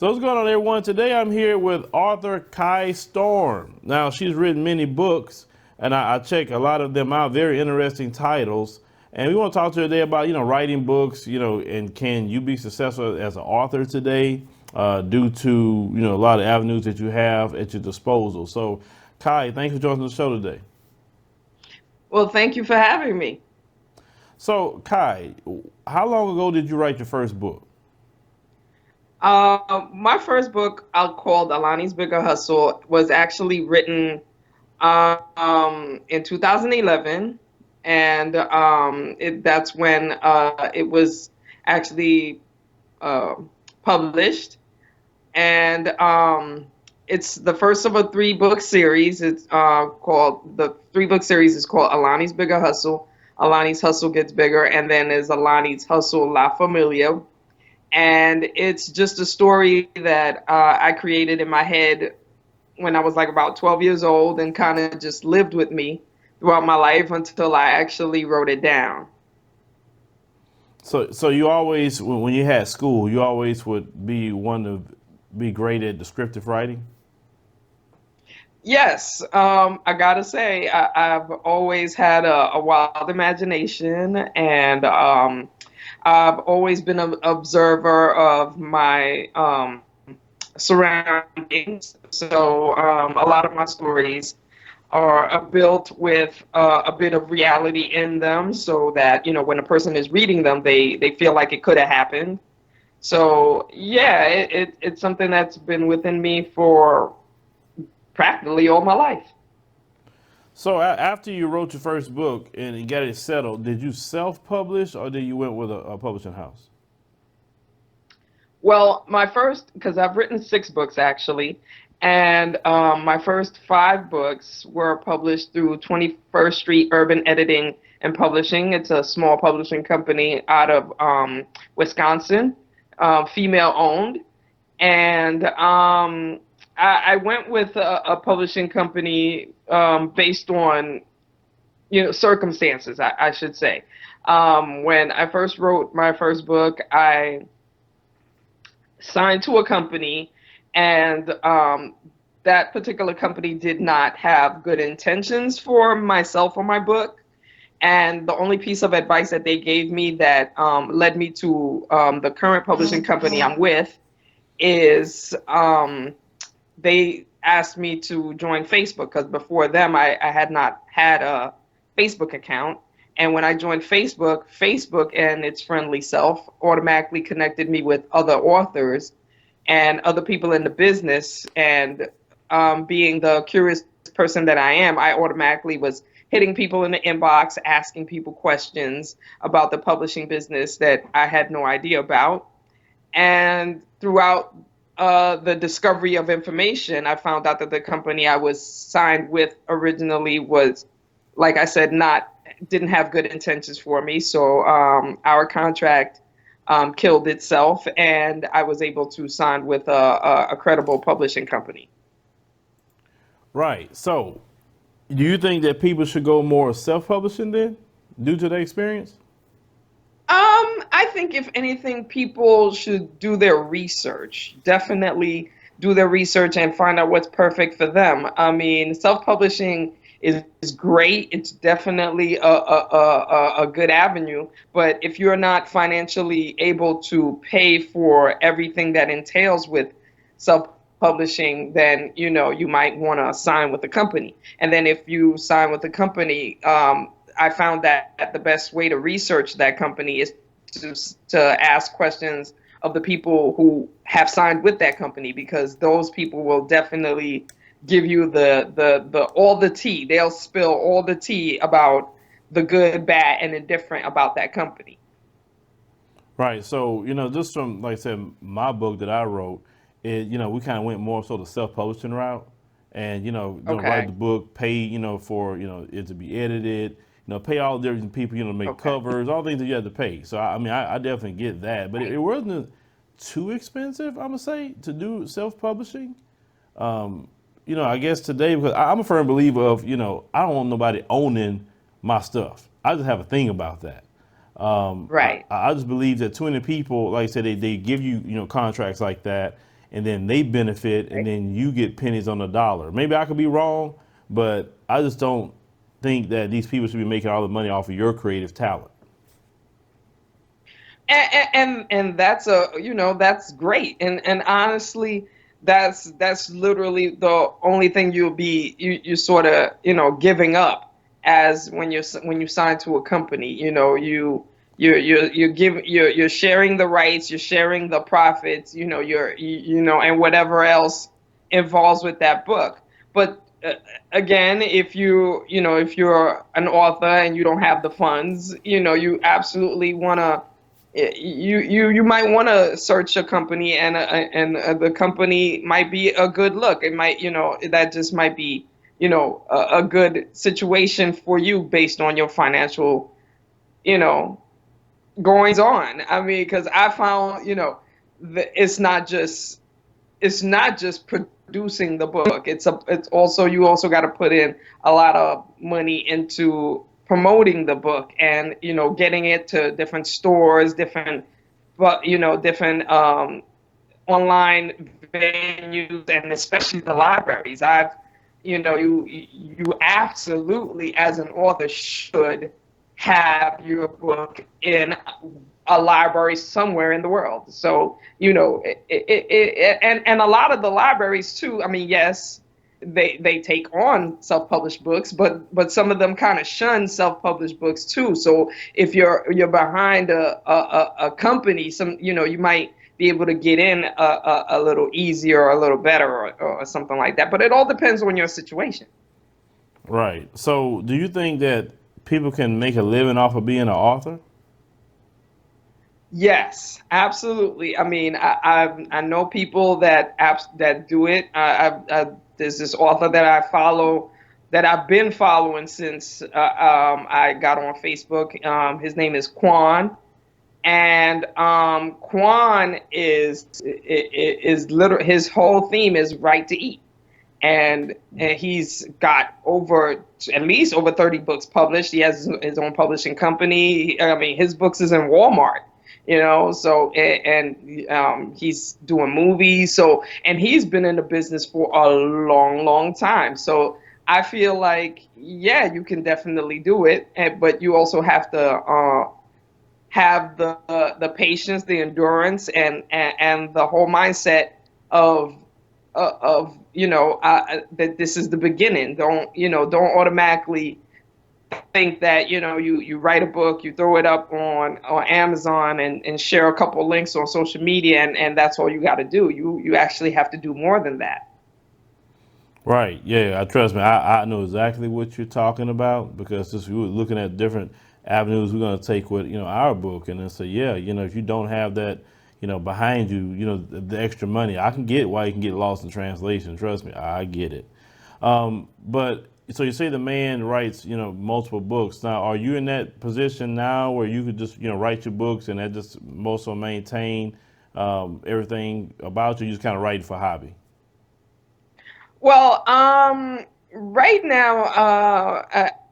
So what's going on, everyone? Today I'm here with author Kai Storm. Now, she's written many books, and I check a lot of them out, very interesting titles. And we want to talk to her today about, writing books, and can you be successful as an author today due to, a lot of avenues that you have at your disposal. So, Kai, thanks for joining the show today. Well, thank you for having me. So, Kai, how long ago did you write your first book? My first book, called Alani's Bigger Hustle, was actually written in 2011, and that's when it was actually uh, published. And it's the first of a three-book series. It's called the three-book series is called Alani's Bigger Hustle. Alani's Hustle Gets Bigger, and then there's Alani's Hustle La Familia. And it's just a story that I created in my head when I was like about 12 years old and kind of just lived with me throughout my life until I actually wrote it down. So you always, when you had school, you always would be one to be great at descriptive writing? Yes, I gotta say, I've always had a wild imagination, and I've always been an observer of my surroundings. So a lot of my stories are built with a bit of reality in them, so that when a person is reading them, they feel like it could have happened. So yeah, it's something that's been within me for practically all my life. So after you wrote your first book and you got it settled, did you self-publish or did you went with a publishing house? Well, my first, because I've written six books actually, and my first five books were published through 21st Street Urban Editing and Publishing. It's a small publishing company out of Wisconsin, female owned. And I went with a publishing company based on, circumstances, I should say. When I first wrote my first book, I signed to a company, and that particular company did not have good intentions for myself or my book. And the only piece of advice that they gave me that led me to the current publishing company I'm with is they asked me to join Facebook, because before them I had not had a Facebook account. And when I joined Facebook, Facebook and its friendly self automatically connected me with other authors and other people in the business. And being the curious person that I am, I automatically was hitting people in the inbox, asking people questions about the publishing business that I had no idea about. And throughout the discovery of information, I found out that the company I was signed with originally was, like I said, not didn't have good intentions for me. So our contract killed itself, and I was able to sign with a credible publishing company. Right. So do you think that people should go more self-publishing then due to their experience? I think if anything, people should do their research. Definitely do their research and find out what's perfect for them. I mean, self-publishing is great. It's definitely a good avenue. But if you're not financially able to pay for everything that entails with self-publishing, then you might want to sign with a company. And then if you sign with a company, I found that the best way to research that company is to ask questions of the people who have signed with that company, because those people will definitely give you the all the tea. They'll spill all the tea about the good, bad, and indifferent about that company. Right. So, just from, like I said, my book that I wrote, we kind of went more so the self-publishing route and, write the Okay. book, pay, for, it to be edited, pay all the different people, to make Okay. covers, all the things that you have to pay. So, I definitely get that. But it Right. wasn't too expensive, I'm going to say, to do self-publishing. I guess today, because I'm a firm believer of, I don't want nobody owning my stuff. I just have a thing about that. Right. I just believe that too many people, like I said, they give you, contracts like that. and then they benefit, and then you get pennies on the dollar. Maybe I could be wrong, but I just don't think that these people should be making all the money off of your creative talent. And that's that's great, and honestly, that's literally the only thing you sort of giving up, as when you sign to a company. You're sharing the rights, you're sharing the profits, and whatever else involves with that book. But again, if you're an author and you don't have the funds, you absolutely want to, you might want to search a company, and the company might be a good look. It might, that just might be, a good situation for you based on your financial, you know, goings on. I mean, because I found, it's not just producing the book. It's also, you also got to put in a lot of money into promoting the book, and getting it to different stores, different online venues, and especially the libraries. You absolutely, as an author, should have your book in a library somewhere in the world. So, and a lot of the libraries too. I mean, yes, they take on self-published books, but some of them kind of shun self-published books too. So if you're behind a company, you might be able to get in a little easier, or a little better, or something like that. But it all depends on your situation. Right. So, do you think that people can make a living off of being an author? Yes, absolutely. I mean, I know people that do it. There's this author that I follow, that I've been following since I got on Facebook. His name is Quan, and Quan is literally, his whole theme is right to eat, and he's got at least over 30 books published. He has his own publishing company. I mean, his books is in Walmart. So, and he's doing movies. So, and he's been in the business for a long, long time. So I feel like, yeah, you can definitely do it, but you also have to have the patience, the endurance, and the whole mindset of that this is the beginning. Don't automatically think that you write a book, you throw it up on Amazon, and share a couple links on social media, and that's all you got to do. You actually have to do more than that. Right. Yeah. Trust me. I know exactly what you're talking about, because we were looking at different avenues we're going to take with our book, and then say, yeah, if you don't have that behind you, the extra money, I can get why you can get lost in translation. Trust me, I get it. But so you say the man writes multiple books. Now, are you in that position now where you could just write your books, and that just also maintain everything about you? You just kind of write for hobby. Well, right now,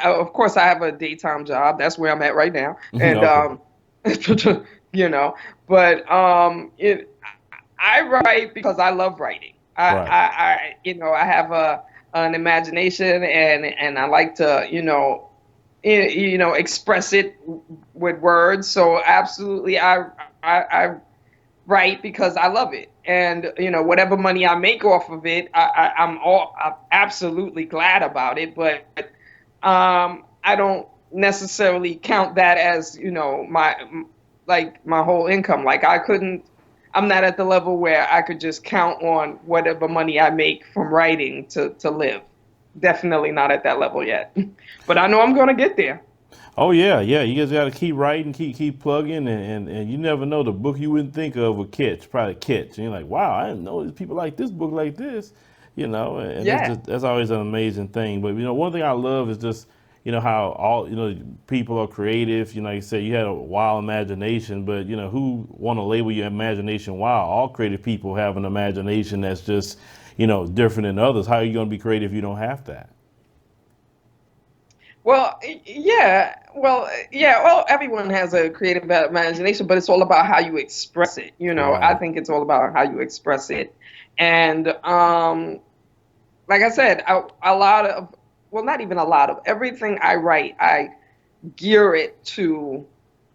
of course, I have a daytime job. That's where I'm at right now, and Okay. you know, but I write because I love writing. Right. I have an imagination, and I like to, express it with words. So absolutely, I write because I love it, and whatever money I make off of it, I'm absolutely glad about it. But I don't necessarily count that as my whole income. Like, I'm not at the level where I could just count on whatever money I make from writing to live. Definitely not at that level yet. But I know I'm going to get there. Oh yeah, yeah. You just got to keep writing, keep plugging, and you never know, the book you wouldn't think of would probably catch. And you're like, wow, I didn't know there's people like this book like this, and Yeah. that's always an amazing thing. But one thing I love is just how all people are creative. Like you said, you had a wild imagination, but who want to label your imagination wild? All creative people have an imagination that's just different than others. How are you going to be creative if you don't have that? Well, yeah. Well, yeah. Well, everyone has a creative imagination, but it's all about how you express it. I Right. think it's all about how you express it. And like I said, a lot of, well, not even a lot of everything I write, I gear it to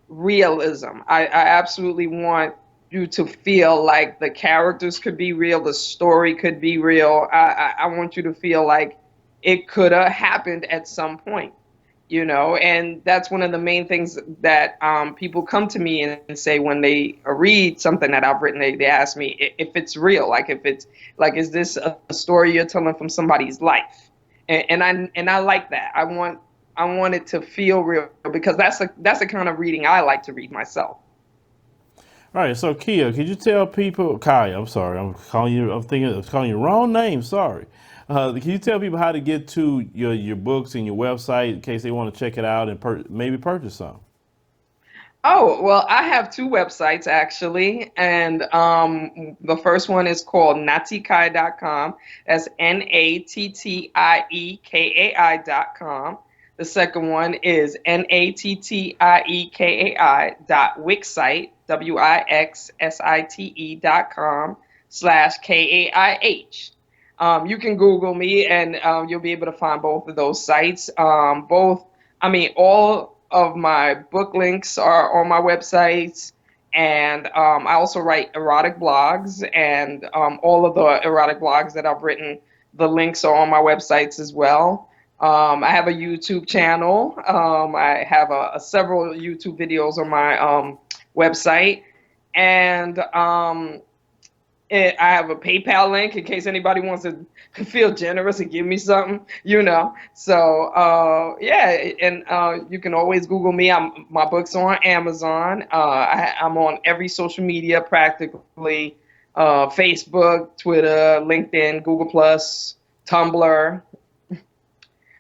realism. I absolutely want you to feel like the characters could be real, the story could be real. I want you to feel like it could have happened at some point, and that's one of the main things that people come to me and say when they read something that I've written. They ask me if it's real, like if it's like, is this a story you're telling from somebody's life? And I like that. I want it to feel real because that's the kind of reading I like to read myself. All right. So Kia, could you tell people, Kaya? I'm sorry, I'm calling you. I'm calling you the wrong name. Sorry. Can you tell people how to get to your books and your website in case they want to check it out and maybe purchase some? Oh, well, I have two websites actually, and the first one is called nattikai.com. That's NATTIEKAI.com. The second one is NATTIEKAI.wixsite, WIXSITE.com/KAIH. You can Google me and you'll be able to find both of those sites. All of my book links are on my websites. And I also write erotic blogs, and all of the erotic blogs that I've written, the links are on my websites as well. I have a YouTube channel. I have several YouTube videos on my website. And I have a PayPal link in case anybody wants to feel generous and give me something. So yeah, and you can always Google me. My books are on Amazon. I'm on every social media practically: Facebook, Twitter, LinkedIn, Google Plus, Tumblr,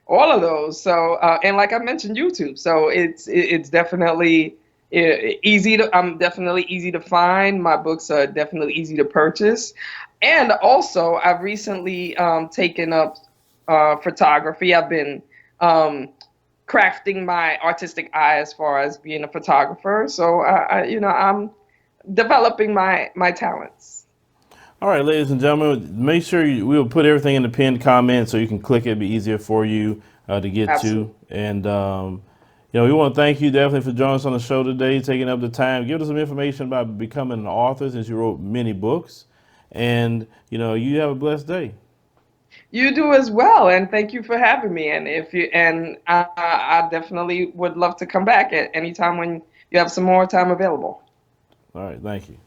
all of those. So and like I mentioned, YouTube. So it's definitely easy to. I'm definitely easy to find. My books are definitely easy to purchase, and also I've recently taken up photography. I've been crafting my artistic eye as far as being a photographer. So I'm developing my talents. All right, ladies and gentlemen, make sure we'll put everything in the pinned comment so you can click it. It'll be easier for you to get to. Absolutely. And, we want to thank you definitely for joining us on the show today, taking up the time, giving us some information about becoming an author since you wrote many books. And, you have a blessed day. You do as well, and thank you for having me. And if you and I definitely would love to come back at any time when you have some more time available. All right, thank you.